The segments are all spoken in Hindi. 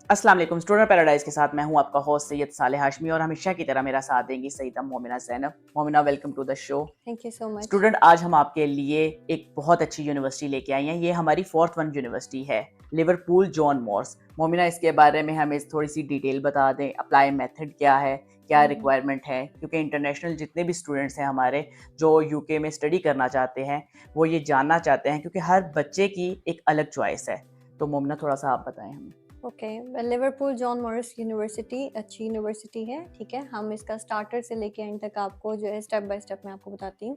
अस्सलाम वालेकुम। स्टूडेंट पैराडाइज के साथ मैं हूं आपका होस्ट सैयद सालेह हाशमी और हमेशा की तरह मेरा साथ देंगी Saeeda Momina Zainab. Momina, welcome to the show. Thank you so much. Student, आज हम आपके लिए एक बहुत अच्छी यूनिवर्सिटी लेके आई हैं। ये हमारी फोर्थ वन यूनिवर्सिटी है, लिवरपूल जॉन मॉर्स। मोमिना, इसके बारे में हमें थोड़ी सी डिटेल बता दें। अप्लाई मेथड क्या है, क्या रिक्वायरमेंट है, क्योंकि इंटरनेशनल जितने भी स्टूडेंट्स हैं हमारे जो यूके में स्टडी करना चाहते हैं वो ये जानना चाहते हैं, क्योंकि हर बच्चे की एक अलग चॉइस है। तो मोमिना, थोड़ा सा आप बताएं हमें। Okay, Liverpool John Morris university अच्छी यूनिवर्सिटी है। ठीक है, हम इसका स्टार्टर से लेके एंड तक आपको जो है स्टेप बाय स्टेप मैं आपको बताती हूँ।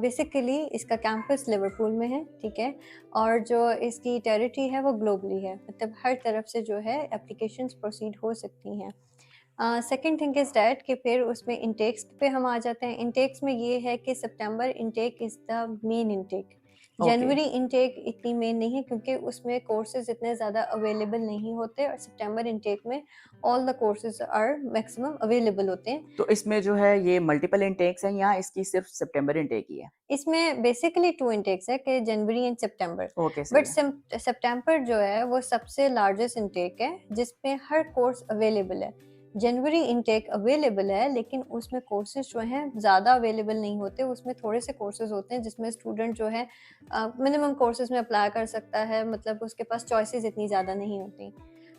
बेसिकली इसका कैंपस लिवरपूल में है। ठीक है, और जो इसकी टेरिटरी है वो ग्लोबली है, मतलब हर तरफ से जो है एप्लीकेशंस प्रोसीड हो सकती हैं। सेकेंड थिंग इज़ डैट कि फिर उसमें इंटेक्स पे हम आ जाते हैं। इंटेक्स में ये है कि September intake is the main intake. Okay. जनवरी इंटेक इतनी मेन नहीं है क्योंकि उसमें कोर्सेज इतने ज़्यादा अवेलेबल नहीं होते, और सितंबर इंटेक में all the courses are maximum available होते हैं। तो इसमें जो है ये मल्टीपल इंटेक्स हैं या इसकी सिर्फ सितंबर इंटेक ही है? इसमें बेसिकली 2 इंटेक्स है कि जनवरी एंड सितंबर। ओके, सही बट है। सितंबर जो है वो सबसे लार्जेस्ट इंटेक है जिसमें हर कोर्स अवेलेबल है। जनवरी इंटेक अवेलेबल है लेकिन उसमें कोर्सेज जो हैं ज़्यादा अवेलेबल नहीं होते, उसमें थोड़े से कोर्सेज होते हैं जिसमें स्टूडेंट जो है मिनिमम कोर्सेज में अप्लाई कर सकता है, मतलब उसके पास चॉइसेस इतनी ज़्यादा नहीं होती।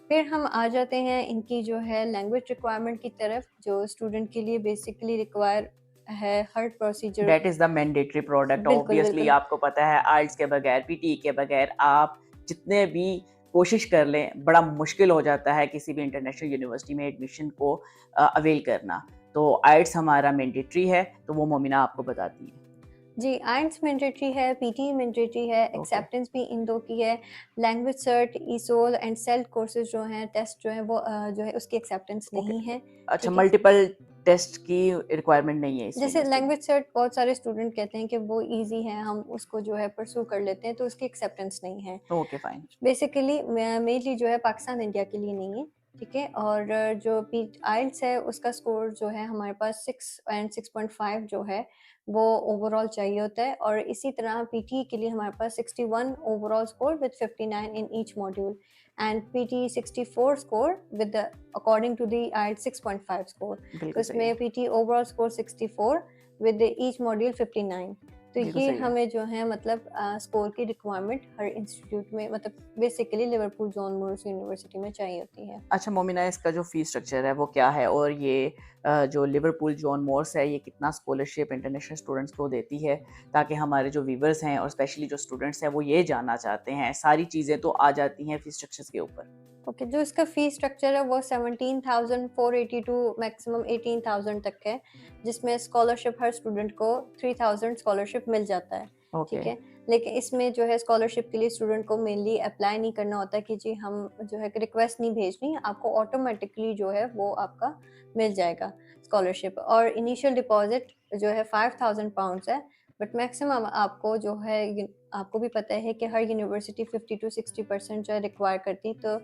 फिर हम आ जाते हैं इनकी जो है लैंग्वेज रिक्वायरमेंट की तरफ, जो स्टूडेंट के लिए बेसिकली रिक्वायर है हर procedure. That is the mandatory product. बिल्कुल, ऑब्वियसली बिल्कुल। आपको पता है आइल्स के बगैर, पीटी के बगैर आप जितने भी कोशिश कर लें, बड़ा मुश्किल हो जाता है किसी भी इंटरनेशनल यूनिवर्सिटी में एडमिशन को अवेल करना। तो आइल्स हमारा मैंडेटरी है, तो वो मोमिना आपको बताती है। जी, आइल्स मैंडेटरी है, पीटी मैंडेटरी है, ओके। एक्सेप्टेंस भी इन 2 की है। Language cert, ESOL and self courses जो हैं, टेस्ट जो है वो जो है उसकी एक्सेप्टेंस ओके। नहीं है। अच्छा, ठीक है? मल्टीपल टेस्ट की रिक्वायरमेंट नहीं है इस जैसे यूनिवर्सिटी में? लैंग्वेज सर्ट बहुत सारे स्टूडेंट कहते हैं कि वो ईज़ी है, हम उसको जो है परस्यू कर लेते हैं, तो उसकी एक्सेप्टेंस नहीं है। Okay, fine. बेसिकली मेनली जो है पाकिस्तान इंडिया के लिए नहीं है। ठीक है, और जो पी आइल्स है उसका स्कोर जो है हमारे पास 6 एंड 6.5 जो है वो ओवरऑल चाहिए होता है, और इसी तरह पीटी के लिए हमारे पास 61 overall score with 59 in each module, and PT 64 score with according to the IELTS 6.5 score. तो बिल्कुल सही है। इसमें PT overall score 64 with each module 59। तो बिल्कुल ये सही है। हमें जो है मतलब स्कोर की रिक्वायरमेंट हर इंस्टीट्यूट में, मतलब basically Liverpool John Moores University में चाहिए होती है। अच्छा मोमिना, इसका जो फ़ीस स्ट्रक्चर है वो क्या है? और ये जो लिवरपूल जॉन मोर्स है, ये कितना स्कॉलरशिप इंटरनेशनल स्टूडेंट्स को देती है? ताकि हमारे जो व्यूअर्स हैं और स्पेशली जो स्टूडेंट्स हैं वो ये जानना चाहते हैं। सारी चीज़ें तो आ जाती हैं फ़ीस स्ट्रक्चर्स के ऊपर। ओके, जो इसका फीस स्ट्रक्चर है वो 17,480 टू मैक्सिमम 18,000 तक है, जिसमें स्कॉलरशिप हर स्टूडेंट को 3,000 स्कॉलरशिप मिल जाता है। ओके। ठीक है, लेकिन इसमें जो है स्कॉलरशिप के लिए स्टूडेंट को मेनली अप्लाई नहीं करना होता कि जी हम जो है रिक्वेस्ट नहीं भेजनी, आपको ऑटोमेटिकली जो है वो आपका मिल जाएगा स्कॉलरशिप। और इनिशियल डिपॉजिट जो है 5,000 पाउंड्स है, बट मैक्सिमम आपको जो है आपको भी पता है कि हर यूनिवर्सिटी 50 टू 60% जो है रिक्वायर करती, तो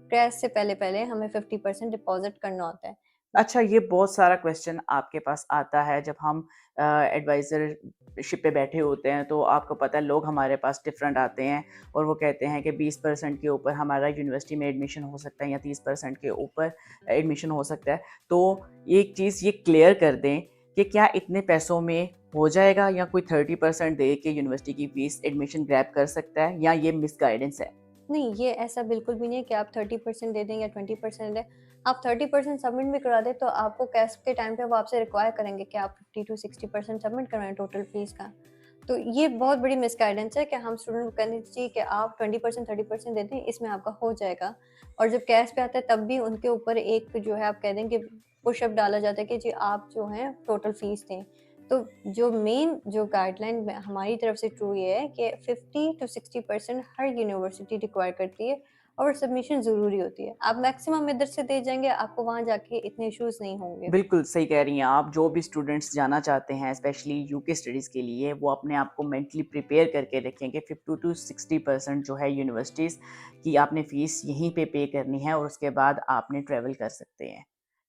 क्रैश से पहले-पहले हमें 50% डिपॉज़िट करना होता है। अच्छा, ये बहुत सारा क्वेश्चन आपके पास आता है जब हम एडवाइज़रशिप पे बैठे होते हैं, तो आपको पता है लोग हमारे पास डिफरेंट आते हैं और वो कहते हैं कि 20% के ऊपर हमारा यूनिवर्सिटी में एडमिशन हो सकता है या 30% के ऊपर एडमिशन हो सकता है। तो एक चीज़ ये क्लियर कर दें कि क्या इतने पैसों में हो जाएगा या कोई 30% दे के यूनिवर्सिटी की फ़ीस एडमिशन ग्रैब कर सकता है, या ये मिसगाइडेंस है? नहीं, ये ऐसा बिल्कुल भी नहीं है कि आप 30% दे दें या 20% दें। आप 30% सबमिट भी करा दें तो आपको कैस्प के टाइम पे वो आपसे रिक्वायर करेंगे कि आप 50 टू 60% सबमिट करवाएँ टोटल फीस का। तो ये बहुत बड़ी मिसगाइडेंस है कि हम स्टूडेंट को कहना चाहिए कि आप 20% 30% दे दें, इसमें आपका हो जाएगा। और जब कैश पे आता है तब भी उनके ऊपर एक जो है आप कह दें कि पुशअप डाला जाता है कि जी आप जो है टोटल फीस दें। तो जो मेन जो गाइडलाइन में हमारी तरफ से ट्रू ये है कि 50 टू 60% हर यूनिवर्सिटी रिक्वायर करती है, और सबमिशन ज़रूरी होती है। आप मैक्सिमम इधर से दे जाएँगे, आपको वहाँ जाके इतने इश्यूज़ नहीं होंगे। बिल्कुल सही कह रही हैं आप। जो भी स्टूडेंट्स जाना चाहते हैं स्पेशली यूके स्टडीज़ के लिए, वो अपने आप को मेंटली प्रिपेयर करके रखें कि 50 टू 60% जो है यूनिवर्सिटीज़ की आपने फ़ीस यहीं पे करनी है और उसके बाद आपने ट्रैवल कर सकते हैं।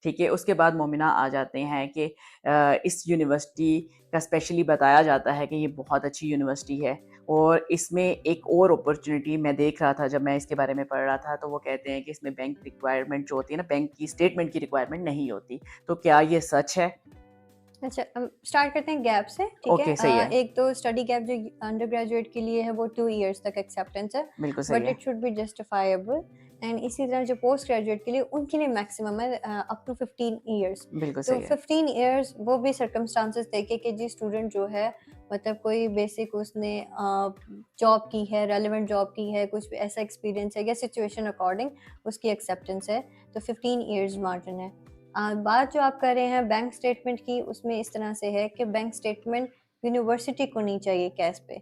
ठीक है, उसके बाद मोमिना आ जाते हैं कि इस यूनिवर्सिटी का स्पेशली बताया जाता है कि ये बहुत अच्छी यूनिवर्सिटी है और इसमें एक और अपॉर्चुनिटी मैं देख रहा था जब मैं इसके बारे में पढ़ रहा था, तो वो कहते हैं कि इसमें बैंक रिक्वायरमेंट जो होती है ना, बैंक की स्टेटमेंट की रिक्वायरमेंट नहीं होती। तो क्या ये सच है? अच्छा, हम स्टार्ट करते हैं गैप से, ठीक है। ओके, सही है। एक तो स्टडी गैप जो अंडर ग्रेजुएट के लिए है वो 2 इयर्स तक एक्सेप्टेंस है, बिल्कुल सही बट है। It should be justifiable. And इसी तरह जो पोस्ट ग्रेजुएट के लिए उनके लिए मैक्सिमम है अप टू 15 ईयर्स। बिल्कुल तो सही है। 15 ईयर्स वो भी सर्कमस्टांसेस देखे कि जी स्टूडेंट जो है, मतलब कोई बेसिक उसने जॉब की है, रेलिवेंट जॉब की है, कुछ भी ऐसा एक्सपीरियंस है या सिचुएशन अकॉर्डिंग उसकी एक्सेप्टेंस है। तो 15 ईयर्स मार्जिन है। बात जो आप कर रहे हैं बैंक स्टेटमेंट की, उसमें इस तरह से है कि बैंक स्टेटमेंट यूनिवर्सिटी को नहीं चाहिए कैश पे,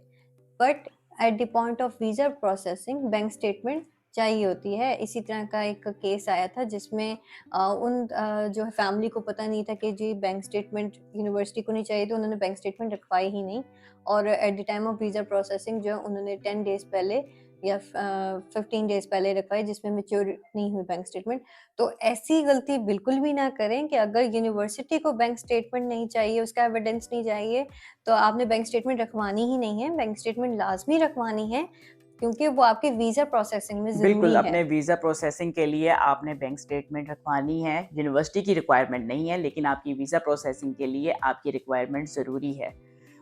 but at the point of visa processing bank statement चाहिए होती है। इसी तरह का एक केस आया था जिसमें जो है फैमिली को पता नहीं था कि जी बैंक स्टेटमेंट यूनिवर्सिटी को नहीं चाहिए, तो उन्होंने बैंक स्टेटमेंट रखवाई ही नहीं, और at the time of visa processing जो है उन्होंने 10 डेज पहले या 15 डेज पहले रखवाई, जिसमें मेच्योर नहीं हुई बैंक स्टेटमेंट। तो ऐसी गलती बिल्कुल भी ना करें कि अगर यूनिवर्सिटी को बैंक स्टेटमेंट नहीं चाहिए, उसका एविडेंस नहीं चाहिए, तो आपने बैंक स्टेटमेंट रखवानी ही नहीं है। बैंक स्टेटमेंट लाज़मी रखवानी है, क्योंकि वो आपके वीज़ा प्रोसेसिंग में बिल्कुल, ज़रूरी है। अपने वीज़ा प्रोसेसिंग के लिए आपने बैंक स्टेटमेंट रखवानी है, यूनिवर्सिटी की रिक्वायरमेंट नहीं है, लेकिन आपकी वीज़ा प्रोसेसिंग के लिए आपकी रिक्वायरमेंट ज़रूरी है।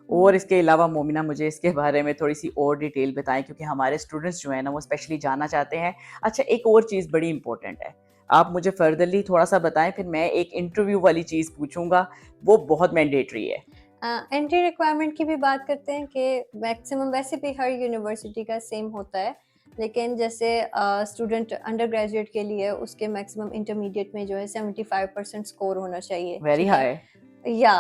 हुँ। और इसके अलावा मोमिना मुझे इसके बारे में थोड़ी-सी और डिटेल बताएँ क्योंकि हमारे स्टूडेंट्स जो हैं ना वो स्पेशली जानना चाहते हैं। अच्छा, एक और चीज़ बड़ी इम्पोर्टेंट है, आप मुझे फर्दरली थोड़ा-सा बताएँ फिर मैं एक इंटरव्यू वाली चीज़ पूछूँगा, वो बहुत मैंडेटरी है। एंट्री रिक्वायरमेंट की भी बात करते हैं कि मैक्सिमम वैसे भी हर यूनिवर्सिटी का सेम होता है, लेकिन जैसे स्टूडेंट अंडर ग्रेजुएट के लिए उसके मैक्सिमम इंटरमीडिएट में जो है 75% स्कोर होना चाहिए, वेरी ठीक है। हाई। या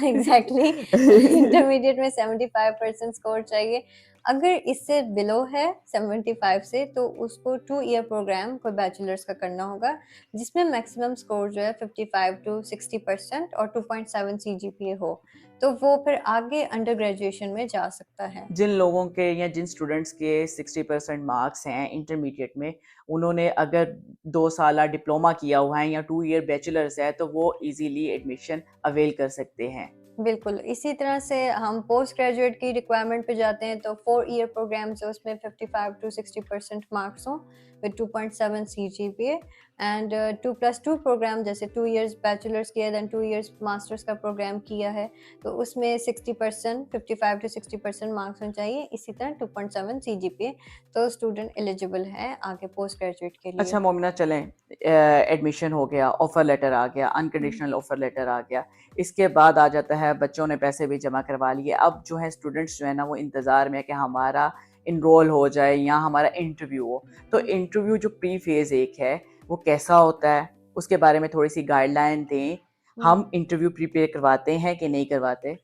एग्जैक्टली इंटरमीडिएट में 75% स्कोर चाहिए। अगर इससे बिलो है 75 से, तो उसको 2 ईयर प्रोग्राम कोई बैचलर्स का करना होगा, जिसमें मैक्सिमम स्कोर जो है 55 to 60% और 2.7 CGPA हो, तो वो फिर आगे अंडर ग्रेजुएशन में जा सकता है। जिन लोगों के या जिन स्टूडेंट्स के 60% मार्क्स हैं इंटरमीडिएट में, उन्होंने अगर 2 साला डिप्लोमा किया हुआ है या 2 ईयर बैचलर्स है, तो वो ईज़िली एडमिशन अवेल कर सकते हैं। बिल्कुल, इसी तरह से हम पोस्ट ग्रेजुएट की रिक्वायरमेंट पे जाते हैं, तो 4 ईयर प्रोग्राम्स है, उसमें 55 to 60% मार्क्स हों विद 2.7 CGPA। एंड 2+2 प्रोग्राम, जैसे 2 इयर्स बैचलर्स किया देन 2 इयर्स मास्टर्स का प्रोग्राम किया है, तो उसमें 60%, 55 to 60% मार्क्स होने चाहिए। इसी तरह 2.7 CGPA, तो स्टूडेंट एलिजिबल है आगे पोस्ट ग्रेजुएट के लिए। अच्छा मोमिना, चलें, एडमिशन हो गया, ऑफ़र लेटर आ गया, अनकंडीशनल ऑफ़र लेटर आ गया। इसके बाद आ जाता है बच्चों ने पैसे भी जमा करवा लिए। अब जो है स्टूडेंट्स जो है ना वो इंतज़ार में है कि हमारा एनरोल हो जाए या हमारा इंटरव्यू हो। तो हम्म। इंटरव्यू जो प्री फ़ेज़ एक है, वो कैसा होता है? उसके बारे में थोड़ी-सी गाइडलाइन दें। हम्म। हम इंटरव्यू प्रिपेयर करवाते हैं कि नहीं करवाते?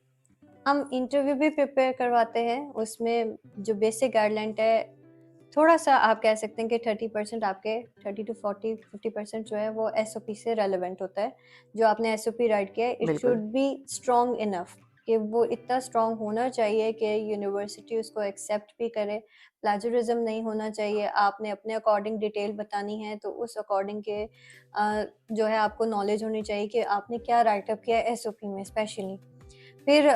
हम इंटरव्यू भी प्रिपेयर करवाते हैं, उसमें जो बेसिक गाइडलाइन है, थोड़ा-सा आप कह सकते हैं कि 30% आपके 30 टू 40 50% जो है वो एसओपी से रेलेवेंट होता है। जो आपने एसओपी राइट किया है, इट बिल्कुल। शुड बी स्ट्रॉन्ग इनफ, कि वो इतना स्ट्रॉन्ग होना चाहिए कि यूनिवर्सिटी उसको एक्सेप्ट भी करे। प्लेजरिज्म नहीं होना चाहिए, आपने अपने अकॉर्डिंग डिटेल बतानी है, तो उस अकॉर्डिंग के जो है आपको नॉलेज होनी चाहिए कि आपने क्या राइट अप किया है एसओपी में स्पेशली। फिर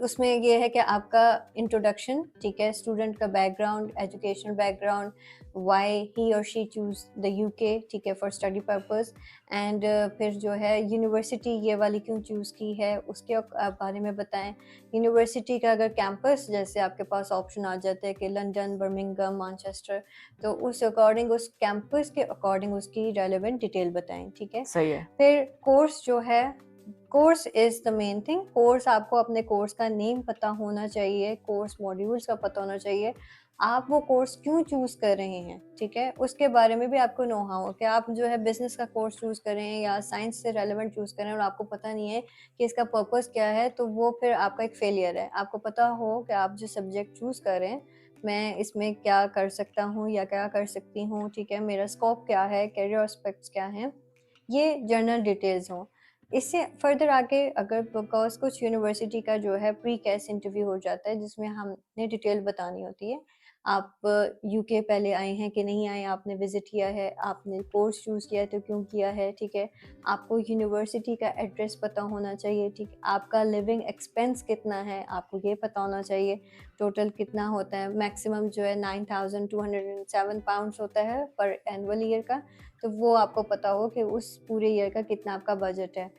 उसमें ये है कि आपका इंट्रोडक्शन, ठीक है, स्टूडेंट का background, educational background, why he और शी चूज द यूके, ठीक है, फॉर स्टडी पर्पस। एंड फिर जो है यूनिवर्सिटी ये वाली क्यों चूज़ की है, उसके बारे में बताएं। यूनिवर्सिटी का अगर कैंपस, जैसे आपके पास ऑप्शन आ जाते हैं कि लंदन, बर्मिंघम, मैनचेस्टर, तो उस अकॉर्डिंग, उस कैंपस के अकॉर्डिंग उसकी रेलेवेंट डिटेल बताएं, ठीक है। सही है। फिर कोर्स जो है, course is the main thing. Course, आपको अपने कोर्स का नेम पता होना चाहिए, कोर्स मॉड्यूल्स का पता होना चाहिए, आप वो कोर्स क्यों चूज़ कर रहे हैं, ठीक है? उसके बारे में भी आपको नो हाउ हो कि आप जो है बिज़नेस का कोर्स चूज़ कर रहे हैं या साइंस से रेलेवेंट चूज़ कर रहे हैं और आपको पता नहीं है कि इसका पर्पस क्या है, तो वो फिर आपका एक फेलियर है। आपको पता हो कि आप जो सब्जेक्ट चूज़ कर रहे हैं, मैं इसमें क्या कर सकता हूँ या क्या कर सकती हूँ, ठीक है? मेरा स्कोप क्या है, करियर एस्पेक्ट्स क्या हैं? ये जनरल डिटेल्स हों। इससे फर्दर आगे, अगर बिकॉज़ कुछ यूनिवर्सिटी का जो है प्री कैस इंटरव्यू हो जाता है, जिसमें हमने डिटेल बतानी होती है। आप यूके पहले आए हैं कि नहीं आए, आपने विज़िट किया है, आपने कोर्स चूज़ किया है तो क्यों किया है, ठीक है। आपको यूनिवर्सिटी का एड्रेस पता होना चाहिए, ठीक है। आपका लिविंग एक्सपेंस कितना है, आपको ये पता होना चाहिए, टोटल कितना होता है। मैक्सिमम जो है 9207 पाउंड्स होता है पर एनुअल ईयर का, तो वो आपको पता हो कि उस पूरे ईयर का कितना आपका बजट है।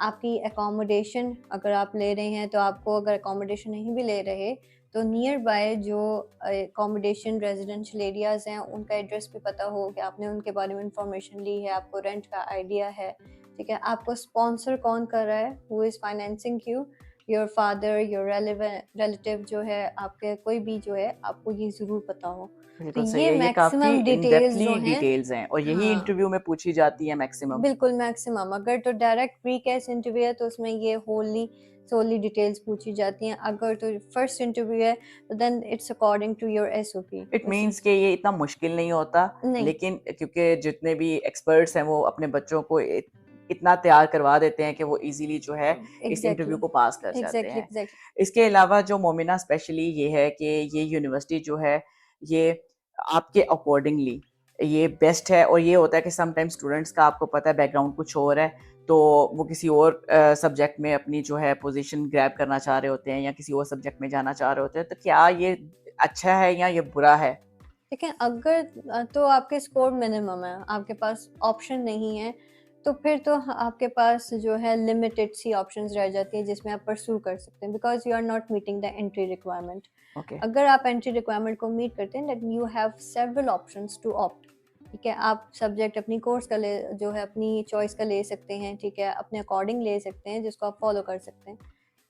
आपकी अकोमोडेशन अगर आप ले रहे हैं, तो आपको अगर अकोमोडेशन नहीं भी ले रहे, तो नियर बाय जो अकोमोडेशन रेजिडेंशियल एरियाज़ हैं, उनका एड्रेस भी पता हो कि आपने उनके बारे में इंफॉर्मेशन ली है, आपको रेंट का आइडिया है, ठीक है। आपको स्पॉन्सर कौन कर रहा है, who is financing you, your father, your relative जो है, आपके कोई भी जो है, आपको ये ज़रूर पता हो। तो बिल्कुल सही ये है, ये काफ़ी मैक्सिमम इन डिटेल्स डेप्थली जो हैं, डिटेल्स हैं और यही हाँ, इंटरव्यू में पूछी जाती है मैक्सिमम। बिल्कुल मैक्सिमम। अगर तो डायरेक्ट प्री कैस इंटरव्यू है तो उसमें ये होली सोली डिटेल्स पूछी जाती हैं। अगर तो फर्स्ट इंटरव्यू है तो then it's according to your SOP. It means कि ये इतना मुश्किल नहीं होता, नहीं, लेकिन क्योंकि जितने भी एक्सपर्ट्स हैं वो अपने बच्चों को इतना तैयार करवा देते हैं कि वो इजीली जो है इस इंटरव्यू एग्जैक्टली को पास कर जाते एग्जैक्टली हैं। एग्जैक्टली। इसके अलावा जो मोमिना स्पेशली ये है कि ये यूनिवर्सिटी जो है ये आपके अकॉर्डिंगली ये बेस्ट है, और ये होता है कि समटाइम्स स्टूडेंट्स का आपको पता है बैकग्राउंड कुछ और है, तो वो किसी और सब्जेक्ट में अपनी जो है पोजीशन ग्रैब करना चाह रहे होते हैं या किसी और सब्जेक्ट में जाना चाह रहे होते हैं, तो क्या ये अच्छा है या ये बुरा है? ठीक है, अगर तो आपके स्कोर मिनिमम है, आपके पास ऑप्शन नहीं है, तो फिर तो आपके पास जो है लिमिटेड सी ऑप्शंस रह जाती है जिसमें आप परस्यू कर सकते हैं, because you are not meeting the entry requirement. Okay. अगर आप एंट्री रिक्वायरमेंट को मीट करते हैं, that you have several options to opt. ठीक है, आप सब्जेक्ट अपनी कोर्स का ले जो है अपनी चॉइस का ले सकते हैं, ठीक है, अपने अकॉर्डिंग ले सकते हैं जिसको आप फॉलो कर सकते हैं।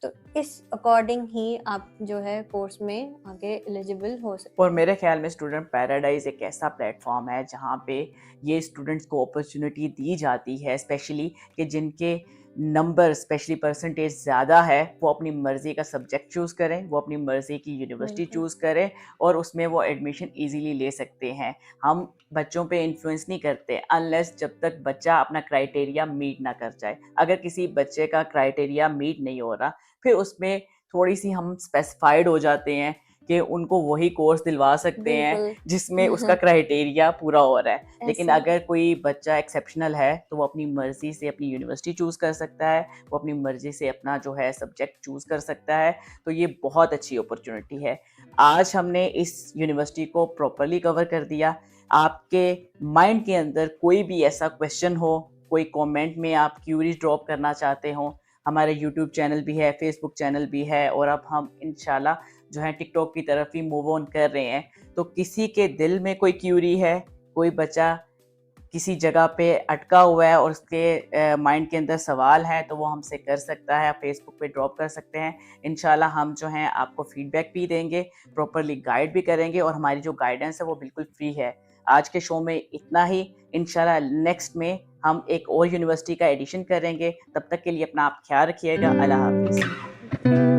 तो इस अकॉर्डिंग ही आप जो है कोर्स में आगे एलिजिबल हो सकते और हैं। मेरे ख्याल में स्टूडेंट पैराडाइज एक ऐसा प्लेटफॉर्म है जहाँ पे ये स्टूडेंट्स को अपॉर्चुनिटी दी जाती है, स्पेशली कि जिनके नंबर स्पेशली परसेंटेज ज़्यादा है वो अपनी मर्ज़ी का सब्जेक्ट चूज़ करें, वो अपनी मर्ज़ी की यूनिवर्सिटी बिल्कुल चूज़ करें और उसमें वो एडमिशन इजीली ले सकते हैं। हम बच्चों पे इन्फ्लुएंस नहीं करते अनलेस जब तक बच्चा अपना क्राइटेरिया मीट ना कर जाए। अगर किसी बच्चे का क्राइटेरिया मीट नहीं हो रहा, फिर उसमें थोड़ी सी हम स्पेसिफाइड हो जाते हैं कि उनको वही कोर्स दिलवा सकते हैं बिल्कुल। जिसमें उसका क्राइटेरिया पूरा हो रहा है। लेकिन ऐसे अगर कोई बच्चा एक्सेप्शनल है तो वो अपनी मर्ज़ी से अपनी यूनिवर्सिटी चूज़ कर सकता है, वो अपनी मर्ज़ी से अपना जो है सब्जेक्ट चूज़ कर सकता है, तो ये बहुत अच्छी अपॉर्चुनिटी है। आज हमने इस यूनिवर्सिटी को प्रॉपर्ली कवर कर दिया। आपके माइंड के अंदर कोई भी ऐसा क्वेश्चन हो, कोई कमेंट में आप क्यूरीज ड्रॉप करना चाहते हो, हमारे यूट्यूब चैनल भी है, फेसबुक चैनल भी है और अब हम इंशाल्लाह जो है टिकटॉक की तरफ ही मूव ऑन कर रहे हैं। तो किसी के दिल में कोई क्यूरी है, कोई बच्चा किसी जगह पे अटका हुआ है और उसके माइंड के अंदर सवाल है, तो वो हमसे कर सकता है, आप फेसबुक पे ड्रॉप कर सकते हैं। इंशाल्लाह हम जो हैं आपको फीडबैक भी देंगे, प्रॉपर्ली गाइड भी करेंगे और हमारी जो गाइडेंस है वो बिल्कुल फ्री है। आज के शो में इतना ही। इंशाल्लाह नेक्स्ट में हम एक और यूनिवर्सिटी का एडिशन करेंगे। तब तक के लिए अपना आप ख्याल रखिएगा। अल्लाह हाफ़िज़।